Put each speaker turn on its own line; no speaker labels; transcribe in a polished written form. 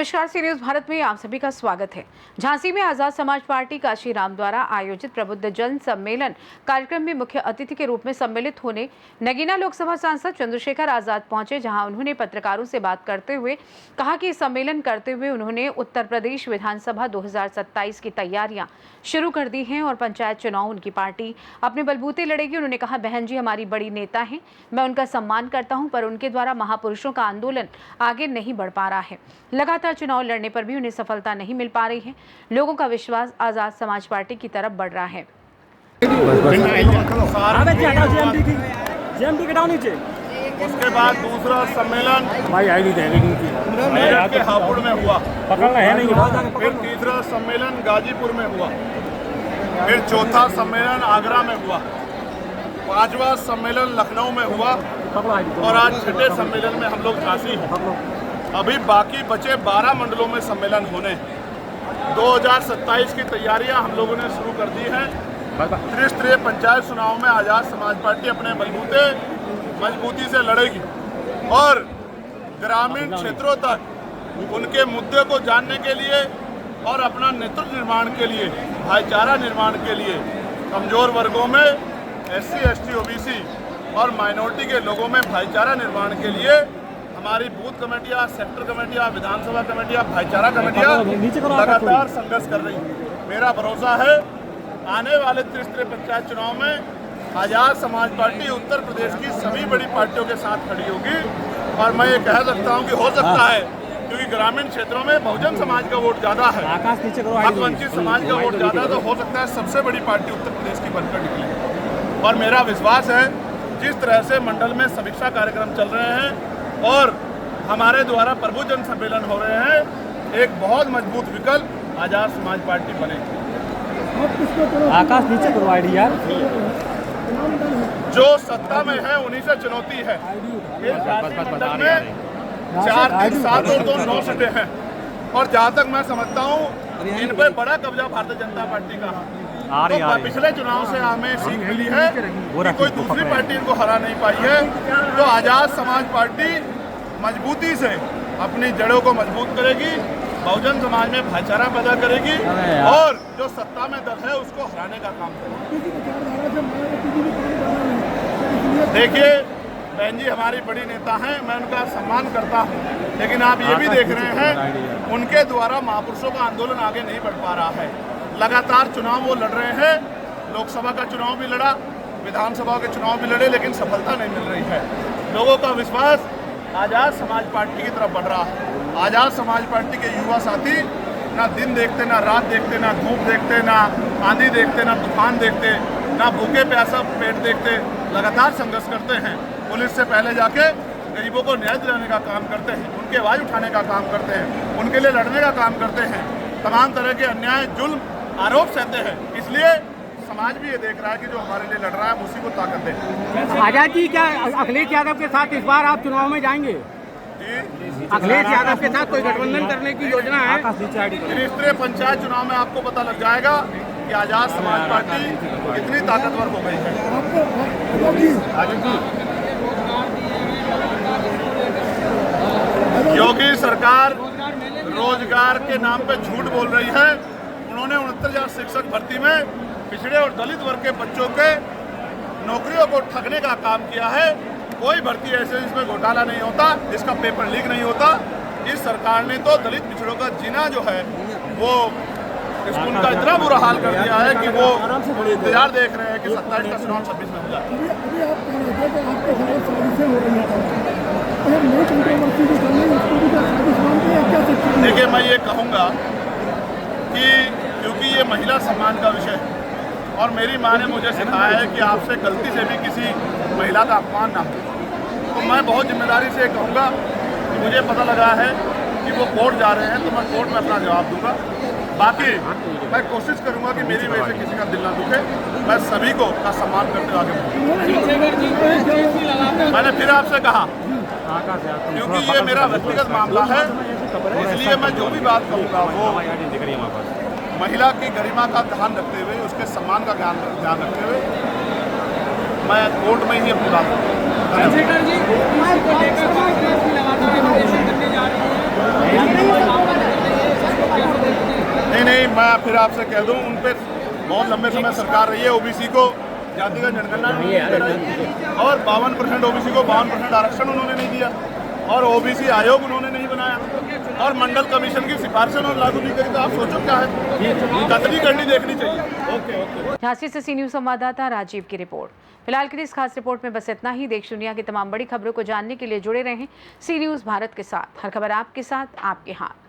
नमस्कार, सी न्यूज भारत में आप सभी का स्वागत है। झांसी में आजाद समाज पार्टी काशीराम द्वारा आयोजित प्रबुद्ध जन सम्मेलन कार्यक्रम में मुख्य अतिथि के रूप में सम्मिलित होने नगीना लोकसभा सांसद चंद्रशेखर आजाद पहुंचे, जहां उन्होंने पत्रकारों से बात करते हुए कहा कि सम्मेलन करते हुए उन्होंने उत्तर प्रदेश विधानसभा 2027 की तैयारियां शुरू कर दी हैं और पंचायत चुनाव उनकी पार्टी अपने बलबूते लड़ेगी। उन्होंने कहा, बहन जी हमारी बड़ी नेता हैं, मैं उनका सम्मान करता हूं, पर उनके द्वारा महापुरुषों का आंदोलन आगे नहीं बढ़ पा रहा है। लगातार चुनाव लड़ने पर भी उन्हें सफलता नहीं मिल पा रही है। लोगों का विश्वास आजाद समाज पार्टी की तरफ बढ़ रहा है।
उसके बाद दूसरा सम्मेलन मेरठ के हापुड़ में हुआ, फिर तीसरा सम्मेलन गाजीपुर में हुआ, फिर चौथा सम्मेलन आगरा में हुआ, पांचवा सम्मेलन लखनऊ में हुआ और आज छठे सम्मेलन में हम लोग झांसी हैं। अभी बाकी बचे 12 मंडलों में सम्मेलन होने हैं। 2027 की तैयारियां हम लोगों ने शुरू कर दी हैं। त्रिस्तरीय पंचायत चुनाव में आजाद समाज पार्टी अपने बलबूते मजबूती से लड़ेगी और ग्रामीण क्षेत्रों तक उनके मुद्दे को जानने के लिए और अपना नेतृत्व निर्माण के लिए, भाईचारा निर्माण के लिए कमजोर वर्गों में SC, ST, OBC और माइनॉरिटी के लोगों में भाईचारा निर्माण के लिए हमारी बूथ कमेटियां, सेक्टर कमेटियां, विधानसभा कमेटियां, भाईचारा कमेटियां लगातार संघर्ष कर रही हैं। मेरा भरोसा है आने वाले त्रिस्तरीय पंचायत चुनाव में आजाद समाज पार्टी उत्तर प्रदेश की सभी बड़ी पार्टियों के साथ खड़ी होगी और मैं ये कह सकता हूँ कि हो सकता है, क्योंकि ग्रामीण क्षेत्रों में बहुजन समाज का वोट ज्यादा है, वंचित समाज का वोट ज्यादा, तो हो सकता है सबसे बड़ी पार्टी उत्तर प्रदेश की बनकर निकले। और मेरा विश्वास है जिस तरह से मंडल में समीक्षा कार्यक्रम चल रहे हैं और हमारे द्वारा प्रभु जन सम्मेलन हो रहे हैं, एक बहुत मजबूत विकल्प आजाद समाज पार्टी बनेगी।
आकाश नीचे करवाई यार।
जो सत्ता में है उन्हीं से चुनौती है। मंडल में 4, 3, 7 और 2 9 सीटें हैं और जहाँ तक मैं समझता हूँ इन पर बड़ा कब्जा भारतीय जनता पार्टी का। तो पिछले चुनाव से हमें सीख मिली है कि कोई दूसरी पार्टी इनको हरा नहीं पाई है। तो आजाद समाज पार्टी मजबूती से अपनी जड़ों को मजबूत करेगी, बहुजन समाज में भाईचारा पैदा करेगी और जो सत्ता में दल है उसको हराने का काम करेगी। देखिए बहन जी हमारी बड़ी नेता हैं, मैं उनका सम्मान करता हूं, लेकिन आप ये भी देख रहे हैं उनके द्वारा महापुरुषों का आंदोलन आगे नहीं बढ़ पा रहा है। लगातार चुनाव वो लड़ रहे हैं, लोकसभा का चुनाव भी लड़ा, विधानसभा के चुनाव भी लड़े, लेकिन सफलता नहीं मिल रही है। लोगों का विश्वास आजाद समाज पार्टी की तरफ बढ़ रहा है। आजाद समाज पार्टी के युवा साथी ना दिन देखते, ना रात देखते, ना धूप देखते, ना आंधी देखते, ना तूफान देखते, ना भूखे प्यासा पेट देखते, लगातार संघर्ष करते हैं। पुलिस से पहले जाके गरीबों को न्याय दिलाने का काम करते हैं, उनकी आवाज़ उठाने का काम करते हैं, उनके लिए लड़ने का काम करते हैं, तमाम तरह के अन्याय, जुल्म, आरोप सहते हैं। इसलिए समाज भी ये देख रहा है कि जो हमारे लिए लड़ रहा है उसी को ताकत दे।
आजाद जी, क्या अखिलेश यादव के साथ इस बार आप चुनाव में जाएंगे? अखिलेश यादव के साथ कोई गठबंधन करने की योजना है?
त्रिस्तरीय पंचायत चुनाव में आपको पता लग जाएगा कि आजाद समाज पार्टी कितनी ताकतवर हो गई है। योगी सरकार रोजगार के नाम पे झूठ बोल रही है। उन्होंने 69,000 शिक्षक भर्ती में पिछड़े और दलित वर्ग के बच्चों के नौकरियों को ठगने का काम किया है। कोई भर्ती ऐसे जिसमें घोटाला नहीं होता, जिसका पेपर लीक नहीं होता। इस सरकार ने तो दलित पिछड़ों का जीना जो है वो उनका इतना बुरा हाल कर दिया है कि वो इंतजार देख रहे हैं कि 27 का चुनाव 26 में हो जाए। देखिए मैं ये कहूँगा कि क्योंकि ये महिला सम्मान का विषय है और मेरी माँ ने मुझे सिखाया है कि आपसे गलती से भी किसी महिला का अपमान ना हो, तो मैं बहुत जिम्मेदारी से कहूँगा कि मुझे पता लगा है कि वो कोर्ट जा रहे हैं तो मैं कोर्ट में अपना जवाब दूंगा। बाकी मैं कोशिश करूंगा कि मेरी वजह से किसी का दिल ना दुखे, मैं सभी को का सम्मान करते आगे बढ़ूंगा। मैंने फिर आपसे कहा क्योंकि ये मेरा व्यक्तिगत मामला है, इसलिए मैं जो भी बात कहूँगा वो महिला की गरिमा का ध्यान रखते हुए, उसके सम्मान का ध्यान रखते हुए मैं कोर्ट में ही अपनी बात करूँगा। नहीं, मैं फिर आपसे कह दूं, उन पे बहुत लंबे समय सरकार रही है। ओबीसी को जातिगत जनगणना नहीं कराई और 52% ओबीसी को 52% आरक्षण उन्होंने नहीं दिया और ओबीसी आयोग उन्होंने नहीं बनाया और मंडल कमीशन की सिफारिशें उन्होंने लागू नहीं करी। तो आप सोचो क्या है, कतली करनी देखनी चाहिए। ओके।
झांसी से सी न्यूज संवाददाता राजीव की रिपोर्ट। फिलहाल के लिए इस खास रिपोर्ट में बस इतना ही। देश दुनिया की तमाम बड़ी खबरों को जानने के लिए जुड़े रहें सी न्यूज भारत के साथ। हर खबर आपके साथ, आपके हाथ।